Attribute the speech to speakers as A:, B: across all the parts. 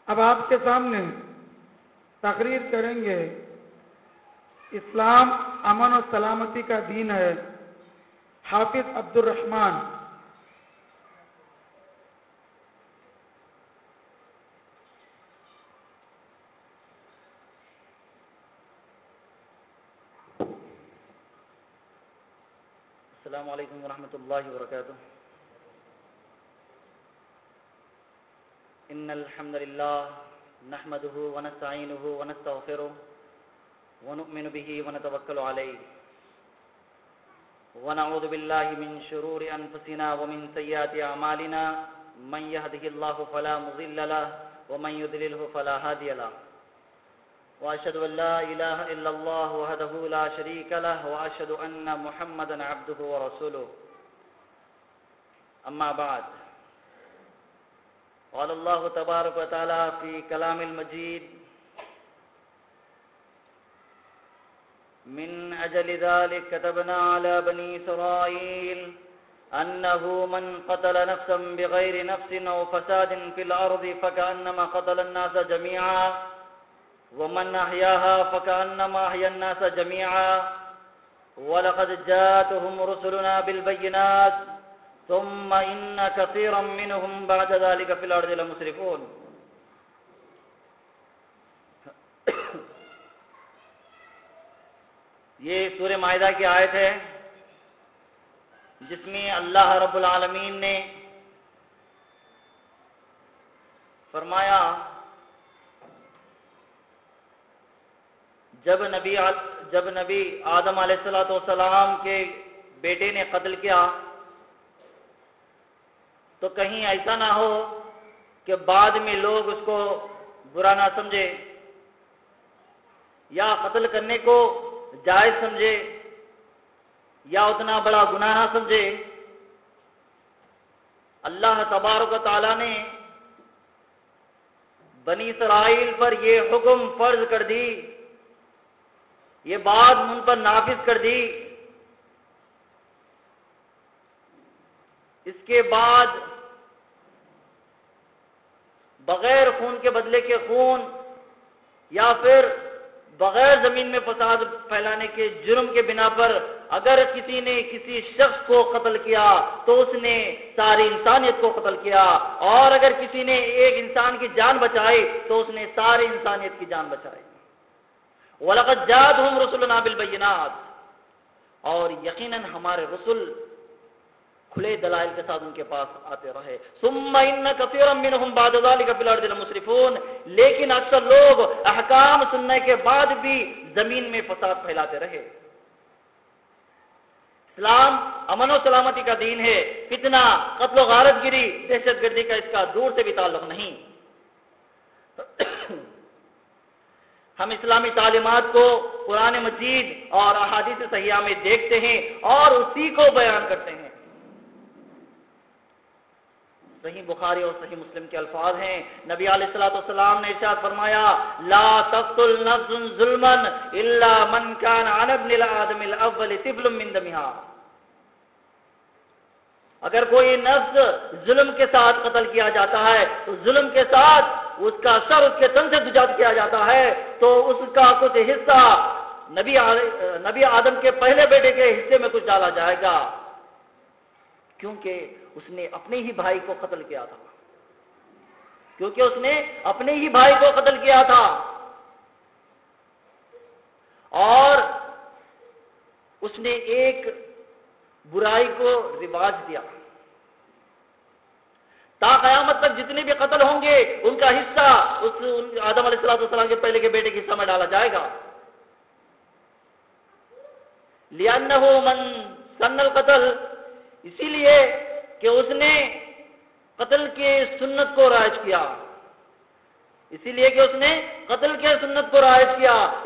A: اب آپ کے سامنے تقریر کریں گے اسلام امن و سلامتی کا دین ہے، حافظ عبد الرحمن۔
B: السلام علیکم ورحمۃ اللہ وبرکاتہ۔ ان الحمد للہ نحمده ونستعینه ونستغفره ونؤمن به ونتوکل علیہ ونعوذ باللہ من شرور انفسنا ومن سیئات اعمالنا من يهده الله فلا مضل له ومن يضلل فلا هادي له واشهد ان لا اله الا الله وحده لا شريك له واشهد ان محمدا عبده ورسوله اما بعد قال الله تبارك وتعالى في كلام المجيد من أجل ذلك كتبنا على بني إسرائيل أنه من قتل نفسا بغير نفس أو فساد في الأرض فكأنما قتل الناس جميعا ومن أحياها فكأنما أحيا الناس جميعا ولقد جاءتهم رسلنا بالبينات ثم إن كثيرا منهم بعد ذلك في الأرض لمسرفون۔ یہ سورہ مائدہ کی آیت ہے جس میں اللہ رب العالمین نے فرمایا جب نبی آدم علیہ السلام کے بیٹے نے قتل کیا تو کہیں ایسا نہ ہو کہ بعد میں لوگ اس کو برا نہ سمجھے یا قتل کرنے کو جائز سمجھے یا اتنا بڑا گناہ نہ سمجھے۔ اللہ تبارک و تعالیٰ نے بنی اسرائیل پر یہ حکم فرض کر دی، یہ بات ان پر نافذ کر دی۔ اس کے بعد بغیر خون کے بدلے کے خون یا پھر بغیر زمین میں فساد پھیلانے کے جرم کے بنا پر اگر کسی نے کسی شخص کو قتل کیا تو اس نے ساری انسانیت کو قتل کیا، اور اگر کسی نے ایک انسان کی جان بچائی تو اس نے ساری انسانیت کی جان بچائی۔ وَلَقَدْ جَاءَتْهُمْ رُسُلُنَا بِالْبَيِّنَاتِ، اور یقیناً ہمارے رسول کھلے دلائل کے ساتھ ان کے پاس آتے رہے۔ ثُمَّ إِنَّ كَثِيرًا مِّنْهُمْ بَعْدَ ذَلِكَ فِي الْأَرْضِ لَمُسْرِفُونَ، لیکن اکثر لوگ احکام سننے کے بعد بھی زمین میں فساد پھیلاتے رہے۔ اسلام امن و سلامتی کا دین ہے، فتنہ، قتل و غارت گری، دہشت گردی کا اس کا دور سے بھی تعلق نہیں۔ ہم اسلامی تعلیمات کو قرآن مجید اور احادیث صحیحہ میں دیکھتے ہیں اور اسی کو بیان کرتے ہیں۔ صحیح بخاری اور صحیح مسلم کے الفاظ ہیں، نبی علیہ الصلوۃ والسلام نے ارشاد فرمایا لا تقتل نفس ظلما الا من كان عن ابن الادم الاول طفل من دمها، اگر کوئی نفس ظلم کے ساتھ قتل کیا جاتا ہے تو ظلم کے ساتھ اس کا سر اس کے تن سے دجات کیا جاتا ہے تو اس کا کچھ حصہ نبی آدم کے پہلے بیٹے کے حصے میں کچھ ڈالا جائے گا، کیونکہ اس نے اپنے ہی بھائی کو قتل کیا تھا، اور اس نے ایک برائی کو رواج دیا۔ تا قیامت تک جتنے بھی قتل ہوں گے ان کا حصہ اس آدم علیہ السلام کے پہلے کے بیٹے کے حصہ میں ڈالا جائے گا۔ لِأَنَّهُ مَنْ سَنَّ الْقَتْلَ، اسی لیے کہ اس نے قتل کی سنت کو رائج کیا،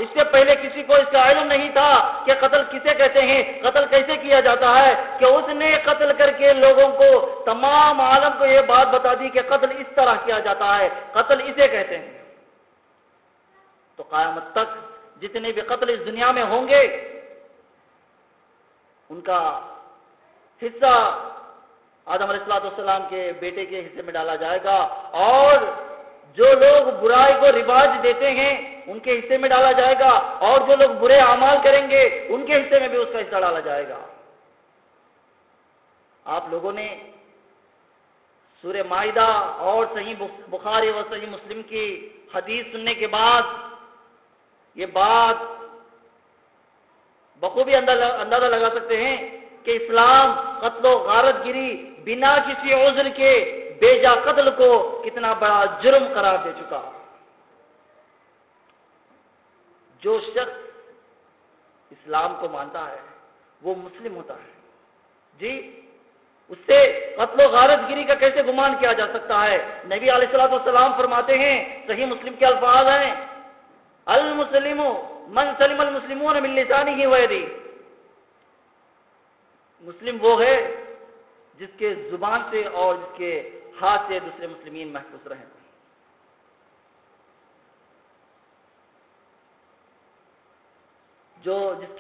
B: اس سے پہلے کسی کو اس کا علم نہیں تھا کہ قتل کسے کہتے ہیں، قتل کیسے کیا جاتا ہے، کہ اس نے قتل کر کے لوگوں کو، تمام عالم کو یہ بات بتا دی کہ قتل اس طرح کیا جاتا ہے، قتل اسے کہتے ہیں۔ تو قیامت تک جتنے بھی قتل اس دنیا میں ہوں گے ان کا حصہ آدم علیہ السلام کے بیٹے کے حصے میں ڈالا جائے گا، اور جو لوگ برائی کو رواج دیتے ہیں ان کے حصے میں ڈالا جائے گا، اور جو لوگ برے اعمال کریں گے ان کے حصے میں بھی اس کا حصہ ڈالا جائے گا۔ آپ لوگوں نے سورہ مائدہ اور صحیح بخاری اور صحیح مسلم کی حدیث سننے کے بعد یہ بات بخوبی اندازہ لگا سکتے ہیں کہ اسلام قتل و غارت گری بنا کسی عذر کے بے جا قتل کو کتنا بڑا جرم قرار دے چکا۔ جو شخص اسلام کو مانتا ہے وہ مسلم ہوتا ہے، جی اس سے قتل و غارت گری کا کیسے گمان کیا جا سکتا ہے؟ نبی علیہ الصلوۃ والسلام فرماتے ہیں، صحیح مسلم کے الفاظ ہیں، المسلم من سلم المسلمون من لسانه ویدی، مسلم وہ ہے جس کے زبان سے اور جس کے ہاتھ سے دوسرے مسلمین محفوظ رہیں۔ جو جس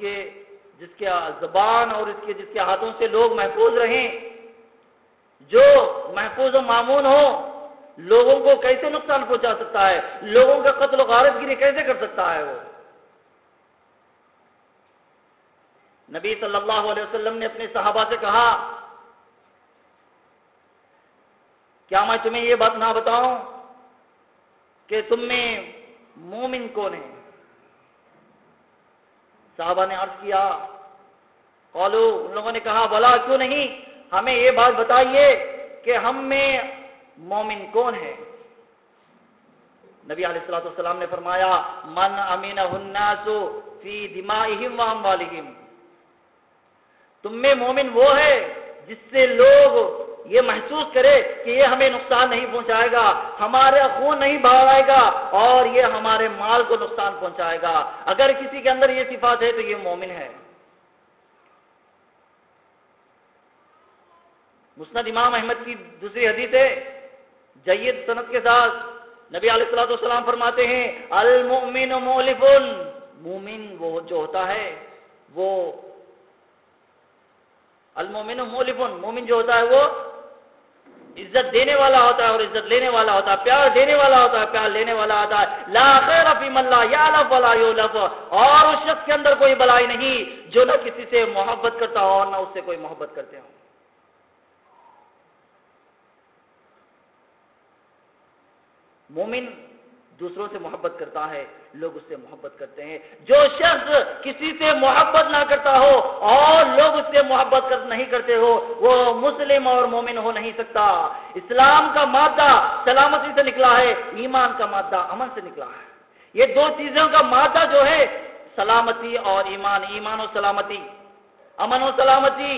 B: کے زبان اور جس کے ہاتھوں سے لوگ محفوظ رہیں، جو محفوظ و مامون ہو، لوگوں کو کیسے نقصان پہنچا سکتا ہے؟ لوگوں کا قتل و غارت گری کیسے کر سکتا ہے وہ؟ نبی صلی اللہ علیہ وسلم نے اپنے صحابہ سے کہا، کیا میں تمہیں یہ بات نہ بتاؤں کہ تم میں مومن کون ہے؟ صحابہ نے عرض کیا، قالوا، ان لوگوں نے کہا، بلا کیوں نہیں، ہمیں یہ بات بتائیے کہ ہم میں مومن کون ہے؟ نبی علیہ الصلوۃ والسلام نے فرمایا، من امینہ الناس فی دمائہم و اموالہم، تم میں مومن وہ ہے جس سے لوگ یہ محسوس کرے کہ یہ ہمیں نقصان نہیں پہنچائے گا، ہمارے خون نہیں بہائے گا اور یہ ہمارے مال کو نقصان پہنچائے گا۔ اگر کسی کے اندر یہ صفات ہے تو یہ مومن ہے۔ مسند امام احمد کی دوسری حدیث ہے، جید سند کے ساتھ، نبی علیہ الصلوۃ والسلام فرماتے ہیں، المؤمن مؤلف، مومن وہ جو ہوتا ہے وہ المؤمن مؤلف، مومن جو ہوتا ہے وہ عزت دینے والا ہوتا ہے اور عزت لینے والا ہوتا ہے، پیار دینے والا ہوتا ہے، پیار لینے والا ہوتا ہے۔ لا خیر فی من لا یعلف ولا یولف، اور اس شخص کے اندر کوئی بلائی نہیں جو نہ کسی سے محبت کرتا ہو اور نہ اس سے کوئی محبت کرتے ہو۔ مومن دوسروں سے محبت کرتا ہے، لوگ اس سے محبت کرتے ہیں۔ جو شخص کسی سے محبت نہ کرتا ہو اور لوگ اس سے محبت نہیں کرتے ہو، وہ مسلم اور مومن ہو نہیں سکتا۔ اسلام کا مادہ سلامتی سے نکلا ہے، ایمان کا مادہ امن سے نکلا ہے۔ یہ دو چیزوں کا مادہ جو ہے سلامتی اور ایمان، ایمان و سلامتی، امن و سلامتی۔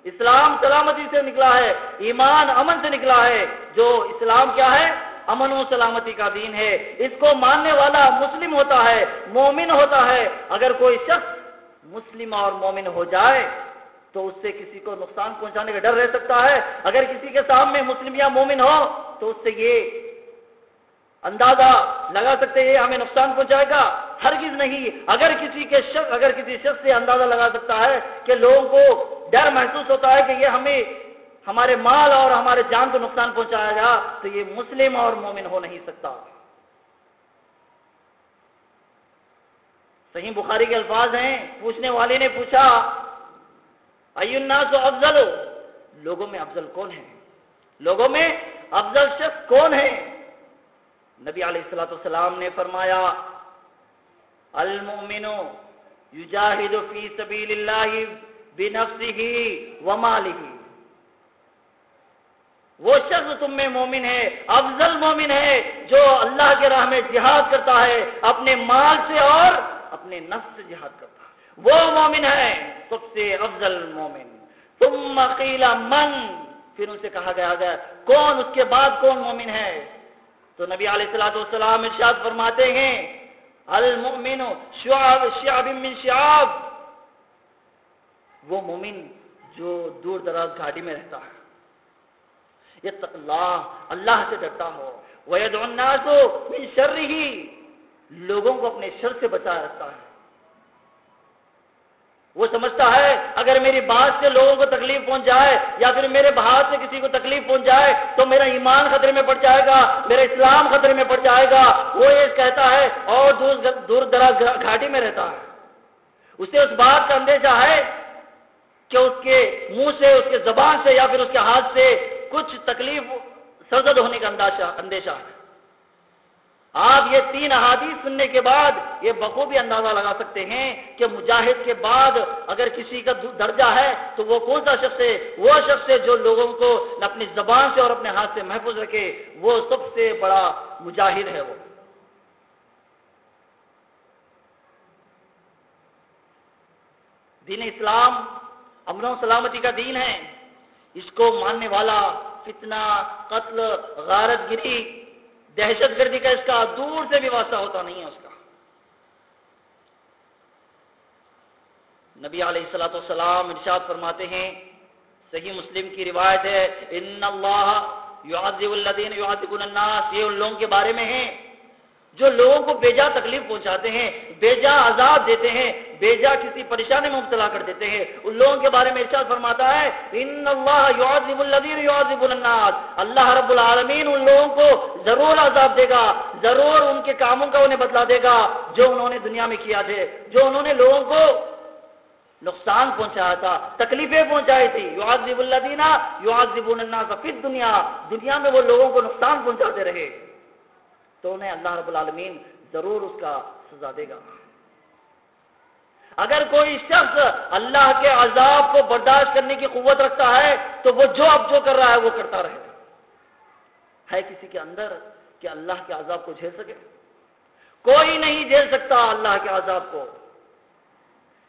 B: اسلام سلامتی سے نکلا ہے، ایمان امن سے نکلا ہے۔ جو اسلام کیا ہے؟ امن و سلامتی کا دین ہے۔ اس کو ماننے والا مسلم ہوتا ہے، مومن ہوتا ہے۔ اگر کوئی شخص مسلم اور مومن ہو جائے تو اس سے کسی کو نقصان پہنچانے کا ڈر رہ سکتا ہے۔ اگر کسی کے سامنے مسلم یا مومن ہو تو اس سے یہ اندازہ لگا سکتے ہیں ہمیں نقصان پہنچائے گا، ہرگز نہیں۔ اگر کسی شخص سے اندازہ لگا سکتا ہے کہ لوگوں کو ڈر محسوس ہوتا ہے کہ یہ ہمیں ہمارے مال اور ہمارے جان کو نقصان پہنچائے گا، تو یہ مسلم اور مومن ہو نہیں سکتا۔ صحیح بخاری کے الفاظ ہیں، پوچھنے والے نے پوچھا، ای الناس افضل، لوگوں میں افضل کون ہے؟ لوگوں میں افضل شخص کون ہے؟ نبی علیہ الصلوۃ والسلام نے فرمایا، المؤمن یجاہد فی سبیل اللہ بنفسہ ومالہ، وہ شخص تم میں مومن ہے، افضل مومن ہے جو اللہ کے راہ میں جہاد کرتا ہے، اپنے مال سے اور اپنے نفس سے جہاد کرتا ہے، وہ مومن ہے سب سے افضل مومن۔ ثم قیل من، پھر ان سے کہا گیا کون، اس کے بعد کون مومن ہے؟ تو نبی علیہ الصلوۃ والسلام ارشاد فرماتے ہیں، المؤمن شعب من شعاب، وہ مومن جو دور دراز گھاٹی میں رہتا ہے، یتق اللہ، اللہ سے ڈرتا ہو، ویدعو الناس من شرہ، لوگوں کو اپنے شر سے بچا رکھتا ہے۔ وہ سمجھتا ہے اگر میری بات سے لوگوں کو تکلیف پہنچ جائے یا پھر میرے بات سے کسی کو تکلیف پہنچ جائے تو میرا ایمان خطرے میں پڑ جائے گا، میرا اسلام خطرے میں پڑ جائے گا. وہ یہ کہتا ہے اور دور دراز گھاٹی میں رہتا ہے. اسے اس بات کا اندیشہ ہے کہ اس کے منہ سے، اس کے زبان سے یا پھر اس کے ہاتھ سے کچھ تکلیف سرزد ہونے کا اندیشہ ہے. آپ یہ 3 احادیث سننے کے بعد یہ بخوبی اندازہ لگا سکتے ہیں کہ مجاہد کے بعد اگر کسی کا درجہ ہے تو وہ کون سا شخص ہے؟ وہ شخص ہے جو لوگوں کو اپنی زبان سے اور اپنے ہاتھ سے محفوظ رکھے، وہ سب سے بڑا مجاہد ہے. وہ دین اسلام امن و سلامتی کا دین ہے. اس کو ماننے والا فتنہ، قتل، غارت گری، دہشت گردی کا اس کا دور سے بھی واسطہ ہوتا نہیں ہے. اس کا نبی علیہ الصلوۃ والسلام ارشاد فرماتے ہیں، صحیح مسلم کی روایت ہے، ان اللہ یعذب الذین یعذبون الناس، یہ ان لوگوں کے بارے میں ہے جو لوگوں کو بے جا تکلیف پہنچاتے ہیں، بے جا عذاب دیتے ہیں، بے جا کسی پریشانی میں مبتلا کر دیتے ہیں. ان لوگوں کے بارے میں ارشاد فرماتا ہے، ان اللہ یعذب الذین یعذبون الناس، اللہ رب العالمین ان لوگوں کو ضرور عذاب دے گا، ضرور ان کے کاموں کا انہیں بدلا دے گا جو انہوں نے دنیا میں کیا تھے، جو انہوں نے لوگوں کو نقصان پہنچایا تھا، تکلیفیں پہنچائی تھی. یعذب الذین یعذبون الناس فی الدنیا، دنیا میں وہ لوگوں کو نقصان پہنچاتے رہے تو انہیں اللہ رب العالمین ضرور اس کا سزا دے گا. اگر کوئی شخص اللہ کے عذاب کو برداشت کرنے کی قوت رکھتا ہے تو وہ جو کر رہا ہے وہ کرتا رہے. ہے کسی کے اندر کہ اللہ کے عذاب کو جھیل سکے؟ کوئی نہیں جھیل سکتا اللہ کے عذاب کو.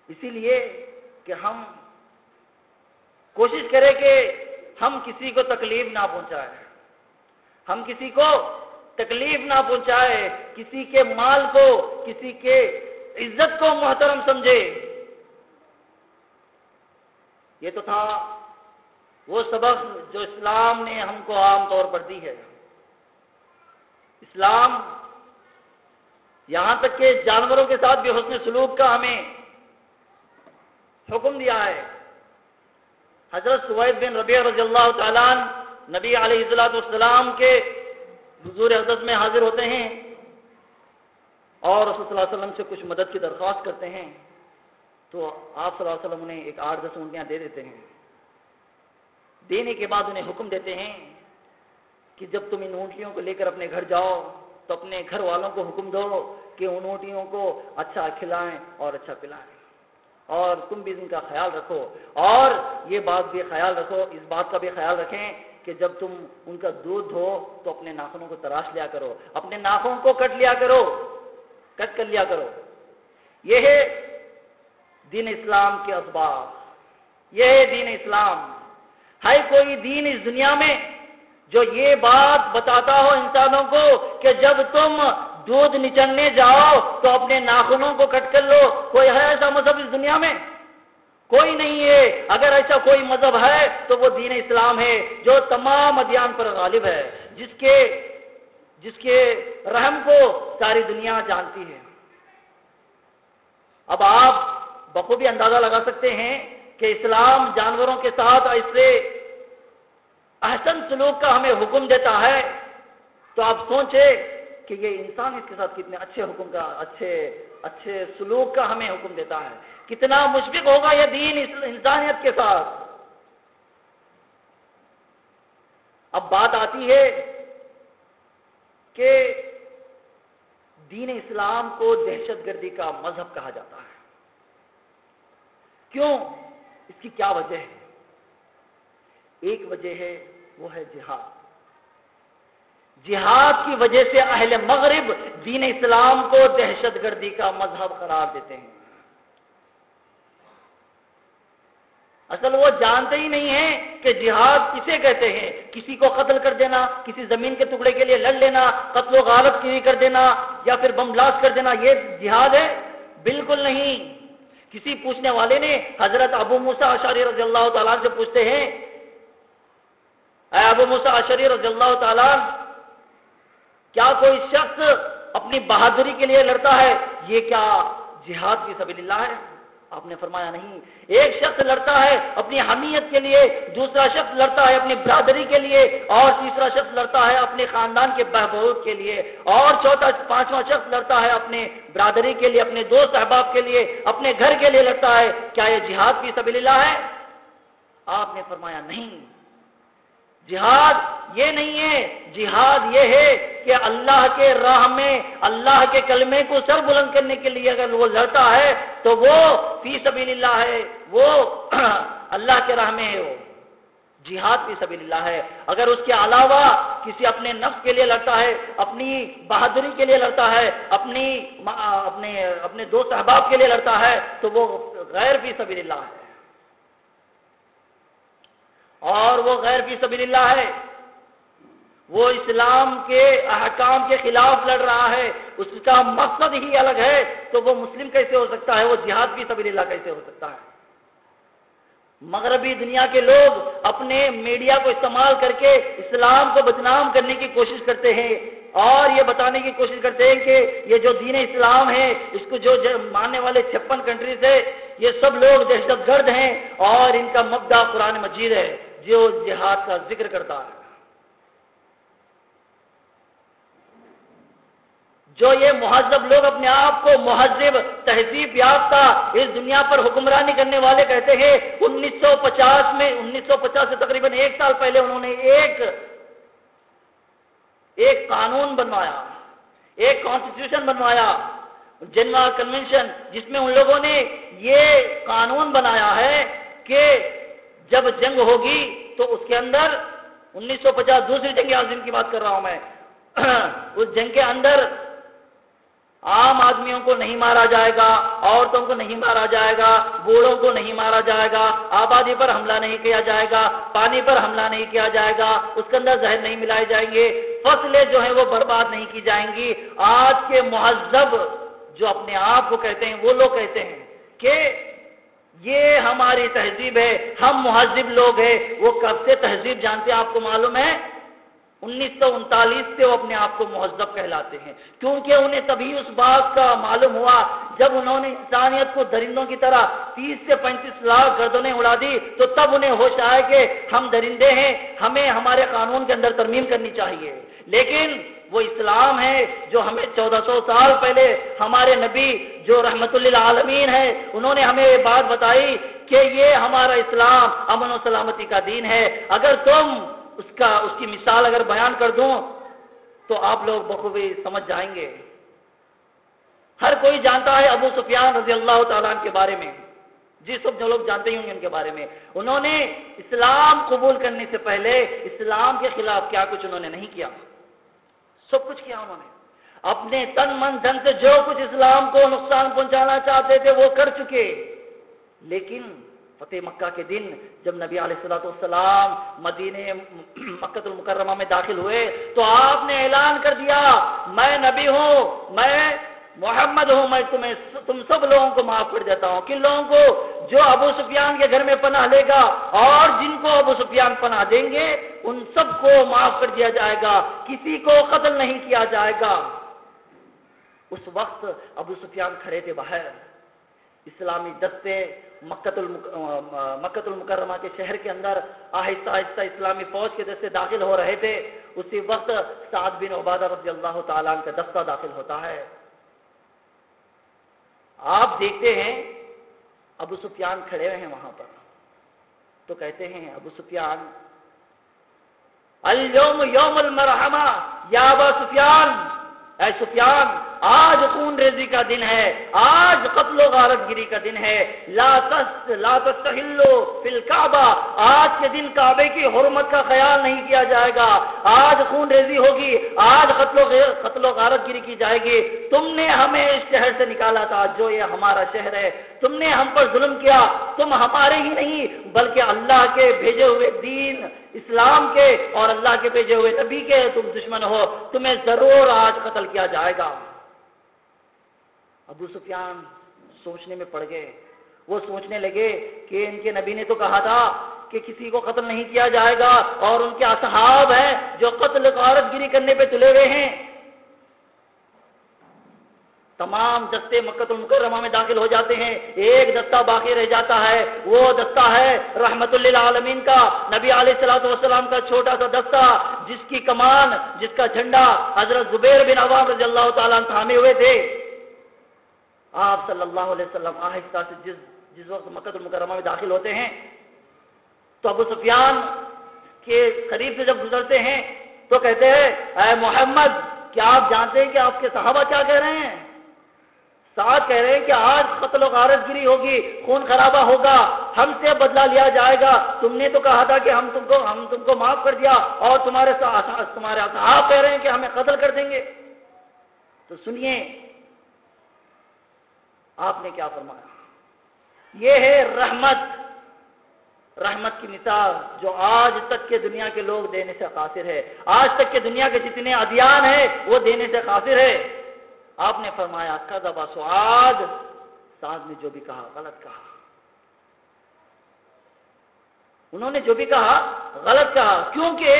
B: اسی لیے کہ ہم کوشش کریں کہ ہم کسی کو تکلیف نہ پہنچائیں، ہم کسی کو تکلیف نہ پہنچائے، کسی کے مال کو، کسی کے عزت کو محترم سمجھے. یہ تو تھا وہ سبق جو اسلام نے ہم کو عام طور پر دی ہے. اسلام یہاں تک کہ جانوروں کے ساتھ بھی حسن سلوک کا ہمیں حکم دیا ہے. حضرت سوید بن ربیع رضی اللہ تعالیٰ عنہ نبی علیہ الصلوۃ والسلام کے حضور حضرت میں حاضر ہوتے ہیں اور رسول صلی اللہ علیہ وسلم سے کچھ مدد کی درخواست کرتے ہیں تو آپ صلی اللہ علیہ وسلم انہیں ایک 8-10 اونٹیاں دے دیتے ہیں. دینے کے بعد انہیں حکم دیتے ہیں کہ جب تم ان اونٹیوں کو لے کر اپنے گھر جاؤ تو اپنے گھر والوں کو حکم دو کہ ان اونٹیوں کو اچھا کھلائیں اور اچھا پلائیں، اور تم بھی ان کا خیال رکھو. اور یہ بات بھی خیال رکھو، اس بات کا بھی خیال رکھیں کہ جب تم ان کا دودھ دھو تو اپنے ناخنوں کو تراش لیا کرو، اپنے ناخنوں کو کٹ کر لیا کرو. یہ ہے دین اسلام کے اسباب، یہ ہے دین اسلام. ہے کوئی دین اس دنیا میں جو یہ بات بتاتا ہو انسانوں کو کہ جب تم دودھ نچڑنے جاؤ تو اپنے ناخنوں کو کٹ کر لو؟ کوئی ہے ایسا مذہب اس دنیا میں؟ کوئی نہیں ہے. اگر ایسا کوئی مذہب ہے تو وہ دین اسلام ہے جو تمام ادیان پر غالب ہے، جس کے رحم کو ساری دنیا جانتی ہے. اب آپ بخوبی اندازہ لگا سکتے ہیں کہ اسلام جانوروں کے ساتھ ایسے احسن سلوک کا ہمیں حکم دیتا ہے تو آپ سوچیں کہ یہ انسان اس کے ساتھ کتنے اچھے حکم کا، اچھے سلوک کا ہمیں حکم دیتا ہے. کتنا مشفق ہوگا یہ دین انسانیت کے ساتھ. اب بات آتی ہے کہ دین اسلام کو دہشت گردی کا مذہب کہا جاتا ہے. کیوں؟ اس کی کیا وجہ ہے؟ ایک وجہ ہے، وہ ہے جہاد. جہاد کی وجہ سے اہل مغرب دین اسلام کو دہشت گردی کا مذہب قرار دیتے ہیں. اصل وہ جانتے ہی نہیں ہیں کہ جہاد کسے کہتے ہیں. کسی کو قتل کر دینا، کسی زمین کے ٹکڑے کے لیے لڑ لینا، قتل و غارت کی کر دینا یا پھر بم بلاسٹ کر دینا، یہ جہاد ہے؟ بالکل نہیں. کسی پوچھنے والے نے حضرت ابو موسیٰ اشعری رضی اللہ تعالیٰ سے پوچھتے ہیں، اے ابو موسیٰ اشعری رضی اللہ تعالیٰ، کیا کوئی شخص اپنی بہادری کے لیے لڑتا ہے، یہ کیا جہاد فی سبیل اللہ ہے؟ آپ نے فرمایا نہیں، ایک شخص لڑتا ہے اپنی حمیت کے لیے، دوسرا شخص لڑتا ہے اپنی برادری کے لیے، اور تیسرا شخص لڑتا ہے اپنے خاندان کے بہبود کے لیے، اور پانچواں شخص لڑتا ہے اپنے برادری کے لیے، اپنے دوست احباب کے لیے، اپنے گھر کے لیے لڑتا ہے۔ کیا یہ جہاد فی سبیل اللہ ہے؟ آپ نے فرمایا نہیں، جہاد یہ نہیں ہے، جہاد یہ ہے کہ اللہ کے راہ میں اللہ کے کلمے کو سر بلند کرنے کے لیے اگر وہ لڑتا ہے تو وہ فی سبیل اللہ ہے، وہ اللہ کے راہ میں ہے، وہ جہاد فی سبیل اللہ ہے۔ اگر اس کے علاوہ کسی اپنے نفس کے لیے لڑتا ہے، اپنی بہادری کے لیے لڑتا ہے، اپنے دوست احباب کے لیے لڑتا ہے تو وہ غیر فی سبیل اللہ ہے، اور وہ غیر فی سبیل اللہ ہے، وہ اسلام کے احکام کے خلاف لڑ رہا ہے، اس کا مقصد ہی الگ ہے، تو وہ مسلم کیسے ہو سکتا ہے؟ وہ جہاد فی سبیل اللہ کیسے ہو سکتا ہے؟ مغربی دنیا کے لوگ اپنے میڈیا کو استعمال کر کے اسلام کو بدنام کرنے کی کوشش کرتے ہیں، اور یہ بتانے کی کوشش کرتے ہیں کہ یہ جو دین اسلام ہے، اس کو جو ماننے والے 56 کنٹریز ہے، یہ سب لوگ دہشت گرد ہیں، اور ان کا مبدا قرآن مجید ہے جو جہاد کا ذکر کرتا ہے۔ جو یہ مہذب لوگ اپنے آپ کو مہذب، تہذیب یافتہ، اس دنیا پر حکمرانی کرنے والے کہتے ہیں، 1950 سے تقریباً 1 سال پہلے انہوں نے ایک قانون بنوایا، ایک کانسٹیٹیوشن بنوایا، جنیوا کنونشن، جس میں ان لوگوں نے یہ قانون بنایا ہے کہ جب جنگ ہوگی تو اس کے اندر 1950 دوسری جنگ عظیم کی بات کر رہا ہوں میں، اس جنگ کے اندر عام آدمیوں کو نہیں مارا جائے گا، عورتوں کو نہیں مارا جائے گا، بوڑھوں کو نہیں مارا جائے گا، آبادی پر حملہ نہیں کیا جائے گا، پانی پر حملہ نہیں کیا جائے گا، اس کے اندر زہر نہیں ملائے جائیں گے، فصلیں جو ہیں وہ برباد نہیں کی جائیں گی۔ آج کے مہذب جو اپنے آپ کو کہتے ہیں، وہ لوگ کہتے ہیں کہ یہ ہماری تہذیب ہے، ہم مہذب لوگ ہیں۔ وہ کب سے تہذیب جانتے ہیں آپ کو معلوم ہے؟ 1939 سے وہ اپنے آپ کو مہذب کہلاتے ہیں، کیونکہ انہیں تبھی اس بات کا معلوم ہوا جب انہوں نے انسانیت کو درندوں کی طرح 30 سے 35 لاکھ گردنیں اڑا دی، تو تب انہیں ہوش آیا کہ ہم درندے ہیں، ہمیں ہمارے قانون کے اندر ترمیم کرنی چاہیے۔ لیکن وہ اسلام ہے جو ہمیں 1400 سال پہلے ہمارے نبی جو رحمت للعالمین ہے، انہوں نے ہمیں یہ بات بتائی کہ یہ ہمارا اسلام امن و سلامتی کا دین ہے۔ اگر تم اس کی مثال اگر بیان کر دوں تو آپ لوگ بخوبی سمجھ جائیں گے۔ ہر کوئی جانتا ہے ابو سفیان رضی اللہ تعالیٰ عنہ کے بارے میں، جی سب جو لوگ جانتے ہی ہوں گے ان کے بارے میں۔ انہوں نے اسلام قبول کرنے سے پہلے اسلام کے خلاف کیا کچھ انہوں نے نہیں کیا، سب کچھ کیا انہوں نے، اپنے تن من دھن سے جو کچھ اسلام کو نقصان پہنچانا چاہتے تھے وہ کر چکے۔ لیکن فتح مکہ کے دن جب نبی علیہ الصلوۃ والسلام مدینے مکۃ المکرمہ میں داخل ہوئے تو آپ نے اعلان کر دیا، میں نبی ہوں، میں محمد ہوں، میں تم سب لوگوں کو معاف کر دیتا ہوں۔ کن لوگوں کو؟ جو ابو سفیان کے گھر میں پناہ لے گا، اور جن کو ابو سفیان پناہ دیں گے ان سب کو معاف کر دیا جائے گا، کسی کو قتل نہیں کیا جائے گا۔ اس وقت ابو سفیان کھڑے تھے باہر، اسلامی دستے مکۃ المکرمہ کے شہر کے اندر آہستہ آہستہ اسلامی فوج کے دستے داخل ہو رہے تھے۔ اسی وقت سعد بن عبادہ رضی اللہ تعالیٰ عنہ کا دستہ داخل ہوتا ہے۔ آپ دیکھتے ہیں ابو سفیان کھڑے ہوئے ہیں وہاں پر، تو کہتے ہیں ابو سفیان، اليوم یوم المرحمہ یا ابا سفیان، اے سفیان آج خون ریزی کا دن ہے، آج قتل و غارت گیری کا دن ہے، لا تستحلوا فی الکعبہ، آج کے دن کعبے کی حرمت کا خیال نہیں کیا جائے گا، آج خون ریزی ہوگی، آج قتل و غارت گیری کی جائے گی۔ تم نے ہمیں اس شہر سے نکالا تھا جو یہ ہمارا شہر ہے، تم نے ہم پر ظلم کیا، تم ہمارے ہی نہیں بلکہ اللہ کے بھیجے ہوئے دین اسلام کے اور اللہ کے بھیجے ہوئے نبی کے تم دشمن ہو، تمہیں ضرور آج قتل کیا جائے گا۔ ابو سفیان سوچنے میں پڑ گئے، وہ سوچنے لگے کہ ان کے نبی نے تو کہا تھا کہ کسی کو قتل نہیں کیا جائے گا، اور ان کے اصحاب ہیں جو قتل غارت گیری کرنے پہ تلے ہوئے ہیں۔ تمام دستے مکہ المکرمہ میں داخل ہو جاتے ہیں، ایک دستہ باقی رہ جاتا ہے، وہ دستہ ہے رحمت للعالمین کا، نبی علیہ الصلوۃ والسلام کا چھوٹا سا دستہ، جس کی کمان، جس کا جھنڈا حضرت زبیر بن عوام رضی اللہ تعالیٰ عنہ تھامے ہوئے تھے۔ آپ صلی اللہ علیہ وسلم آہستہ سے جس وقت مکہ المکرمہ میں داخل ہوتے ہیں تو ابو سفیان کے قریب سے جب گزرتے ہیں تو کہتے ہیں اے محمد، کیا آپ جانتے ہیں کہ آپ کے صحابہ کیا کہہ رہے ہیں؟ ساتھ کہہ رہے ہیں کہ آج قتل و غارت گری ہوگی، خون خرابہ ہوگا، ہم سے بدلہ لیا جائے گا، تم نے تو کہا تھا کہ ہم تم کو معاف کر دیا، اور تمہارے صحابہ کہہ رہے ہیں کہ ہمیں قتل کر دیں گے۔ تو سنیے آپ نے کیا فرمایا، یہ ہے رحمت کی مثال جو آج تک کے دنیا کے لوگ دینے سے قاصر ہے، آج تک کے دنیا کے جتنے ادیان ہیں وہ دینے سے قاصر ہے۔ آپ نے فرمایا کذب سعد نے جو بھی کہا غلط کہا، انہوں نے جو بھی کہا غلط کہا، کیونکہ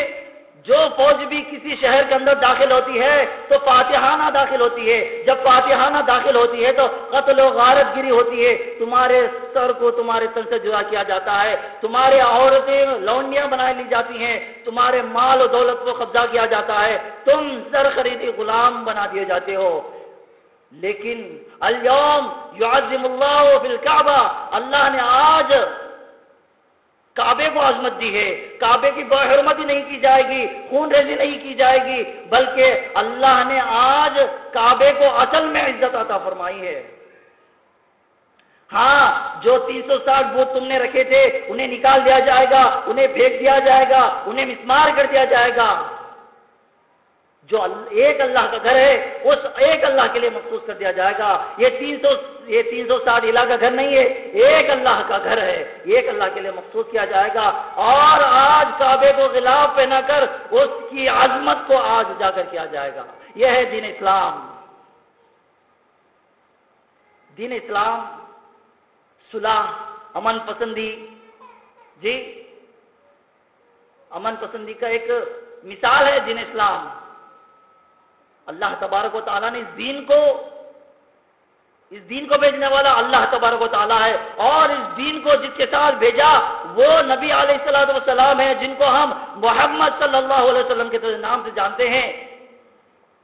B: جو فوج بھی کسی شہر کے اندر داخل ہوتی ہے تو فاتحانہ داخل ہوتی ہے، جب فاتحانہ داخل ہوتی ہے تو قتل و غارت گری ہوتی ہے، تمہارے سر کو تمہارے تن سے جدا کیا جاتا ہے، تمہارے عورتیں لونڈیاں بنا لی جاتی ہیں، تمہارے مال و دولت کو قبضہ کیا جاتا ہے، تم زر خریدی غلام بنا دیے جاتے ہو۔ لیکن اليوم يعظم اللہ فی الکعبہ، اللہ نے آج کعبے کو عظمت دی ہے، کعبے کی بحرمتی نہیں کی جائے گی، خون ریزی نہیں کی جائے گی، بلکہ اللہ نے آج کعبے کو اصل میں عزت عطا فرمائی ہے۔ ہاں، جو 360 بت تم نے رکھے تھے انہیں نکال دیا جائے گا، انہیں پھینک دیا جائے گا، انہیں مسمار کر دیا جائے گا۔ جو ایک اللہ کا گھر ہے اس ایک اللہ کے لیے مخصوص کر دیا جائے گا۔ یہ 360 الہ کا گھر نہیں ہے، ایک اللہ کا گھر ہے، ایک اللہ کے لیے مخصوص کیا جائے گا۔ اور آج کعبے کو غلاف پہنا کر اس کی عظمت کو آج اجاگر کیا جائے گا۔ یہ ہے دین اسلام۔ دین اسلام صلح، امن پسندی، جی امن پسندی کا ایک مثال ہے دین اسلام۔ اللہ تبارک و تعالیٰ نے اس دین کو بھیجنے والا اللہ تبارک و تعالیٰ ہے، اور اس دین کو جس کے ساتھ بھیجا وہ نبی علیہ الصلوۃ والسلام ہے، جن کو ہم محمد صلی اللہ علیہ وسلم کے نام سے جانتے ہیں۔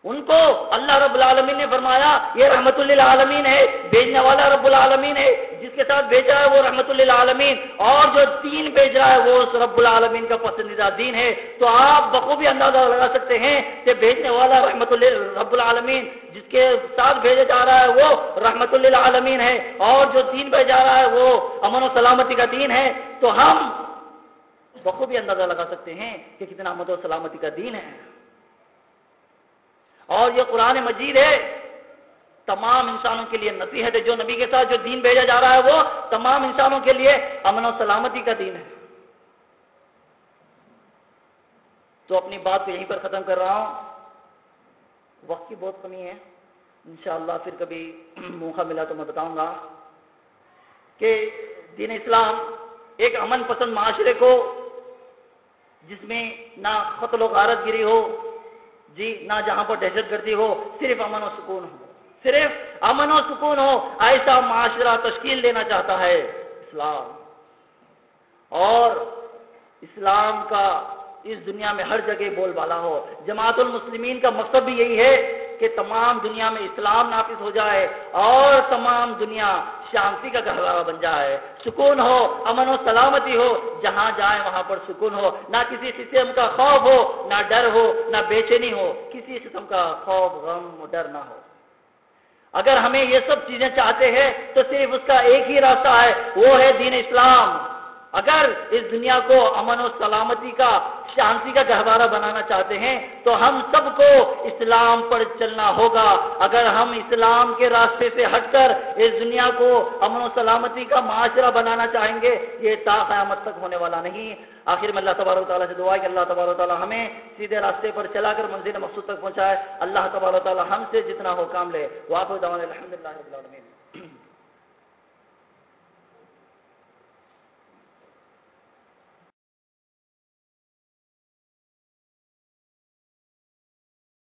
B: ان کو اللہ رب العالمین نے فرمایا یہ رحمت للعالمین ہے، بھیجنے والا رب العالمین ہے، جس کے ساتھ بھیجا ہے وہ رحمت للعالمین، اور جو دین بھیج رہا ہے وہ اس رب العالمین کا پسندیدہ دین ہے۔ تو آپ بخوبی اندازہ لگا سکتے ہیں کہ بھیجنے والا رحمت رب العالمین، جس کے ساتھ بھیجا جا رہا ہے وہ رحمت للعالمین ہے، اور جو دین بھیجا جا رہا ہے وہ امن و سلامتی کا دین ہے۔ تو ہم بخوبی اندازہ لگا سکتے ہیں کہ کتنا امن و سلامتی کا دین ہے۔ اور یہ قرآن مجید ہے، تمام انسانوں کے لیے نصیحت ہے۔ جو نبی کے ساتھ جو دین بھیجا جا رہا ہے وہ تمام انسانوں کے لیے امن و سلامتی کا دین ہے۔ تو اپنی بات کو یہیں پر ختم کر رہا ہوں، وقت کی بہت کمی ہے، انشاءاللہ پھر کبھی موقع ملا تو میں بتاؤں گا کہ دین اسلام ایک امن پسند معاشرے کو، جس میں نہ قتل و غارت گری ہو، جی نہ جہاں پر دہشت گردی ہو، صرف امن و سکون ہو، صرف امن و سکون ہو، ایسا معاشرہ تشکیل دینا چاہتا ہے اسلام۔ اور اسلام کا اس دنیا میں ہر جگہ بول بالا ہو۔ جماعت المسلمین کا مقصد بھی یہی ہے کہ تمام دنیا میں اسلام نافذ ہو جائے اور تمام دنیا شانتی کا گہوارہ بن جائے، سکون ہو، امن و سلامتی ہو، جہاں جائیں وہاں پر سکون ہو، نہ کسی قسم کا خوف ہو، نہ ڈر ہو، نہ بے چینی ہو، کسی قسم کا خوف، غم و ڈر نہ ہو۔ اگر ہمیں یہ سب چیزیں چاہتے ہیں تو صرف اس کا ایک ہی راستہ ہے، وہ ہے دین اسلام۔ اگر اس دنیا کو امن و سلامتی کا، شانتی کا گہوارہ بنانا چاہتے ہیں تو ہم سب کو اسلام پر چلنا ہوگا۔ اگر ہم اسلام کے راستے سے ہٹ کر اس دنیا کو امن و سلامتی کا معاشرہ بنانا چاہیں گے، یہ تا قیامت تک ہونے والا نہیں۔ آخر میں اللہ تبارک و تعالیٰ سے دعا ہے کہ اللہ تبارک و تعالیٰ ہمیں سیدھے راستے پر چلا کر منزل مقصود تک پہنچائے۔ اللہ تبارک و تعالیٰ ہم سے جتنا ہو کام لے۔ وآخر دعوانا الحمدللہ رب العالمین۔